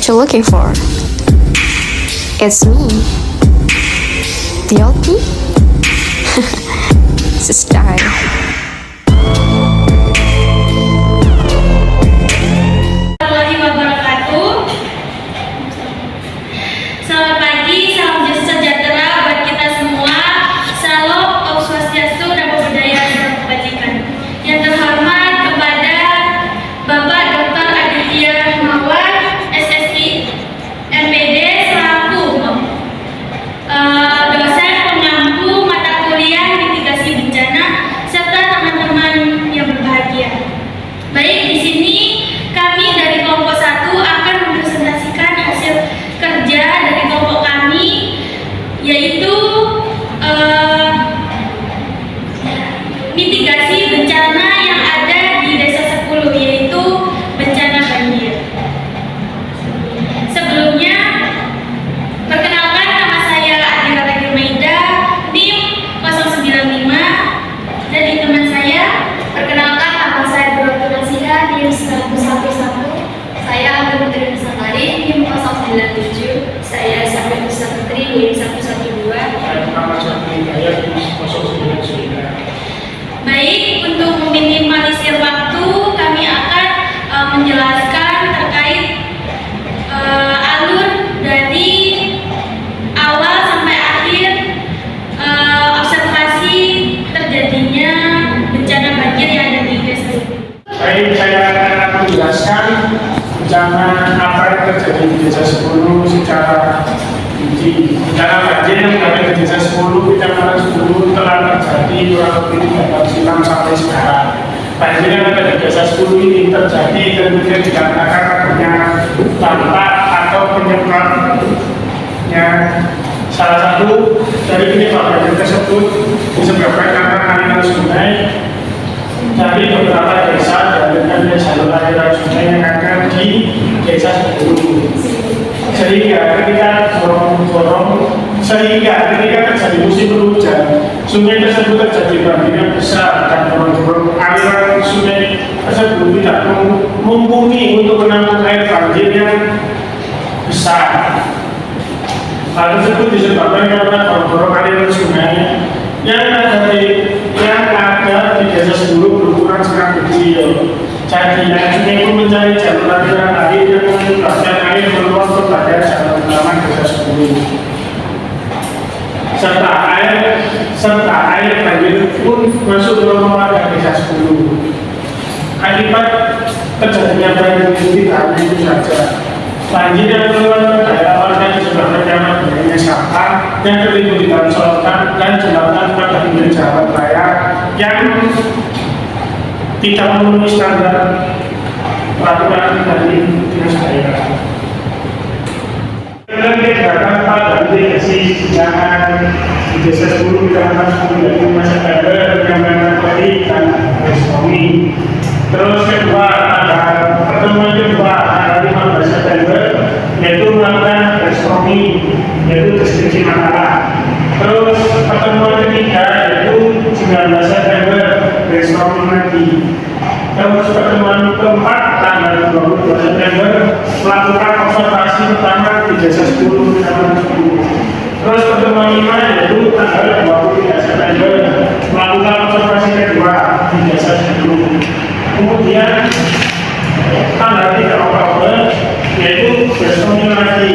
what you're looking for. It's me, the LP. It's a style. Selamat pagi, salam sejahtera buat kita semua. Salam Om Swastiastu, Namo Buddhaya, Salam Kebajikan. Yang terhormat kepada Bapak Dr. Aditya Mawar, SSI, MPD, selaku dosen pengampu mata kuliah mitigasi bencana serta teman-teman yang berbahagia. Baik, di sini kami dari kelompok 1 akan mempresentasikan hasil kerja dari kelompok kami, yaitu mitigasi bencana yang ada di Desa 10, yaitu bencana banjir. Sebelumnya, perkenalkan, nama saya Adira Regil Maida, NIM 095, dan di teman saya, perkenalkan, nama saya Dr. Nasiha, NIM 111. Saya Ageng Putri Nusantari, NIM 097. Saya Sabri Musa Putri, NIM 112. Nama saya Hidayat, NIM 099. Baik, untuk meminimalisir waktu, kami akan menjelaskan terkait alur dari awal sampai akhir observasi terjadinya bencana banjir yang ada di desa ini. Baik, saya akan menjelaskan bencana apa yang terjadi di Desa 10 secara rinci. Bencana banjir yang ada di Desa 10, Kecamatan 10 telah terjadi kurang lebih 3 tahun silam sampai sekarang. Banjir yang ada di Desa 10 ini terjadi kemudian dikarenakan adanya dampak atau penyebabnya. Salah satu dari penyebab banjir tersebut disebabkan karena aliran sungai dari beberapa desa dan jalur aliran sungai yang ada di Desa 10. Sehingga ketika terjadi musim hujan, sungai tersebut terjadi banjir yang besar dan aliran sungai tersebut tidak mumpuni untuk menampung air banjir yang besar. Hal tersebut disebabkan karena gorong-gorong aliran sungai yang ada di Desa 10 berukuran sangat kecil. Jadi sungai pun mencari jalur aliran air yang menyebabkan air meluap kepada jalur utama Desa 10. serta air banjir pun masuk ke rumah warga Desa 10. Akibat terjadinya banjir tidak hanya itu saja. Banjir yang keluar ke daerah warga disebabkan karena banyaknya sampah yang tertimbun di dalam sorotan dan jembatan pada pinggir jalan raya yang tidak memenuhi standar peraturan dari dinas daerah. Kegiatan pada mitigasi bencana di Desa 10 Kecamatan 10 dari Masa September yang dari dan Restomi. Terus kedua, pertemuan kedua tanggal 15 September yaitu melakukan Restomi, yaitu deskripsi makalah. Terus pertemuan ketiga yaitu 19 September Restomi lagi. Terus pertemuan keempat tanggal 22 September melakukan observasi pertama di Desa 10 Kecamatan 10. Terus pertemuan 5 yaitu tanggal 23 September melakukan observasi kedua di Desa 10. Kemudian tanggal 3 Oktober yaitu Restomi lagi.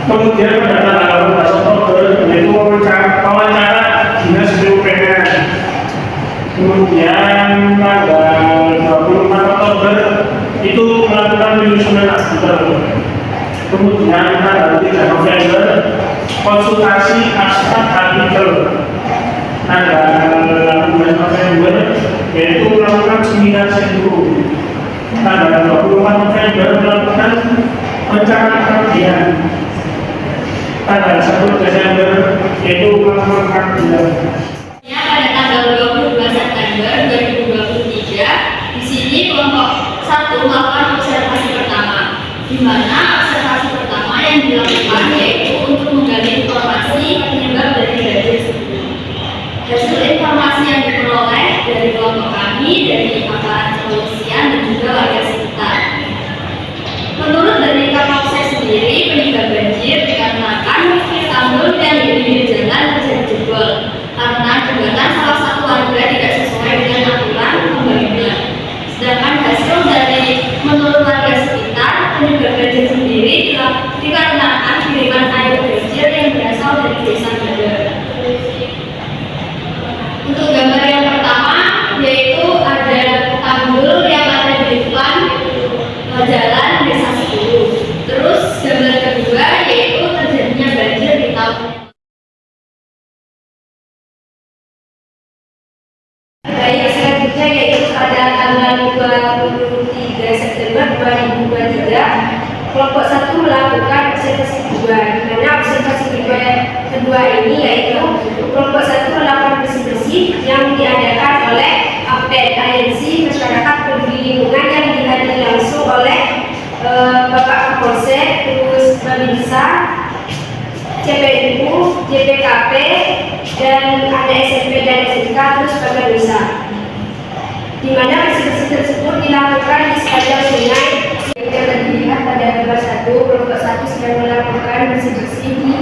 Kemudian pada tanggal 12 Oktober yaitu wawancara Dinas PUPR. Kemudian tanggal 24 Oktober itu melakukan penyusunan artikel. Kemudian tanggal 3 November konsultasi abstrak artikel. Tanggal 18 November yaitu melakukan seminar sindrom. Tanggal 24 November melakukan rencana kajian. Tanggal 1 Desember yaitu melakukan kajian. Pada tanggal 22 September 2023, di sini kelompok 1 melakukan observasi pertama, di mana observasi pertama yang dilakukan yaitu untuk menggali informasi penyebab dari banjir. Hasil informasi yang diperoleh dari kelompok kami, dari aparat kepolisian dan juga yang di pinggir jalan terjadi jebol karena jembatan salah satu warga tidak sesuai dengan aturan pembangunan. Sedangkan hasil dari menurut warga sekitar, penyebab banjir sendiri dikarenakan kiriman air banjir yang berasal dari desa Bada. Untuk gambar yang pertama yaitu ada tanggul yang ada di depan jalan Desa 10. Terus gambar kedua yaitu terjadinya banjir di tahun. Baik, selanjutnya yaitu pada tanggal 23 September 2023 kelompok 1 melakukan observasi kedua, di mana observasi kedua ini yaitu kelompok 1 melakukan bersih-bersih yang diadakan oleh APED Aliansi Masyarakat Peduli Lingkungan yang dihadiri langsung oleh Bapak Kapolsek, terus Babinsa, CPNU, JPKP, dan ada SMP dan SMK, terus Babinsa. Di mana bersih-bersih tersebut dilakukan di sepanjang sungai yang dapat dilihat pada gambar 1. Kelompok 1 sedang melakukan bersih-bersih di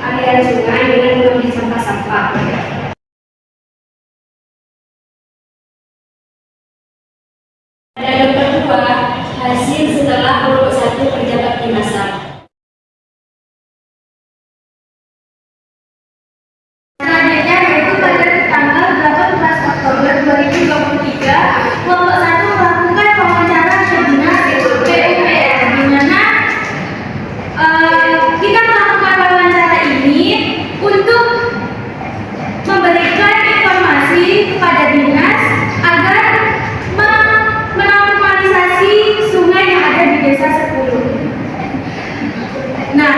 aliran sungai dengan mengambil sampah-sampah. Pada gambar 2, hasil setelah kelompok 1 pejabat dimasak. Selanjutnya yaitu pada tanggal 18 Oktober 2023, kelompok 1 melakukan wawancara ke dinas PUPR, di mana kita melakukan wawancara ini untuk memberikan informasi kepada dinas agar menormalisasi sungai yang ada di Desa 10. Nah,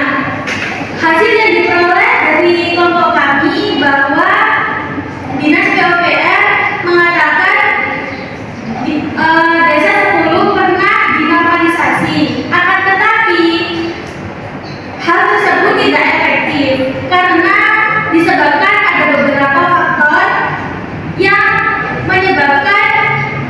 hasil yang diperoleh dari kelompok kami bahwa dinas PUPR mengatakan Desa 10 pernah dinormalisasi, akan tetapi hal tersebut tidak efektif karena disebabkan ada beberapa faktor yang menyebabkan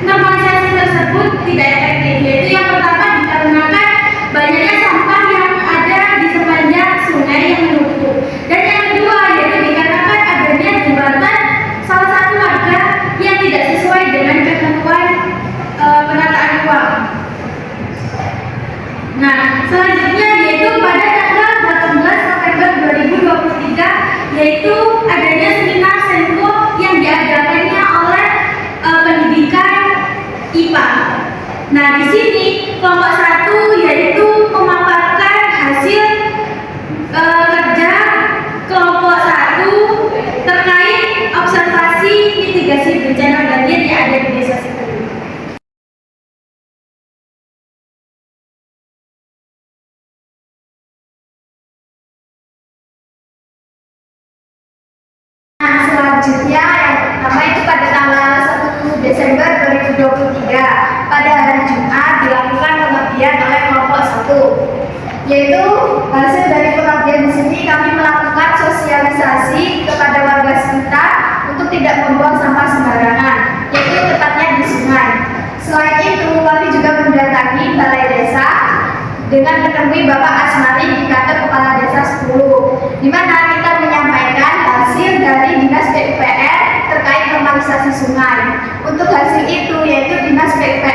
normalisasi tersebut tidak efektif, yaitu yang pertama dikarenakan banyaknya sampah yang ada di sepanjang sungai yang menumpuk, dan yang kedua yaitu dikarenakan adanya jembatan salah satu warga yang tidak sesuai dengan ketentuan penataan ruang. Nah, selanjutnya yaitu pada tanggal 18 November 2023 yaitu adanya seminar Senko yang diadakannya oleh pendidikan IPA. Nah, di sini kelompok 1 yaitu memaparkan hasil kerja kelompok 1 terkait observasi mitigasi bencana banjir yang ada di Desa 10. Nah, selanjutnya yang pertama itu pada tanggal 1 Desember 2023 pada hari Jumat dilakukan pengabdian oleh kelompok 1, yaitu hasil dari pengabdian di sini kami melakukan sosialisasi kepada warga sekitar untuk tidak membuang sampah sembarangan, yaitu tepatnya di sungai. Selain itu kami juga mendatangi balai desa dengan menemui Bapak Asmari di kantor Kepala Desa 10, di mana kita menyampaikan hasil dari dinas PUPR terkait normalisasi sungai. Untuk hasil itu yaitu dinas PUPR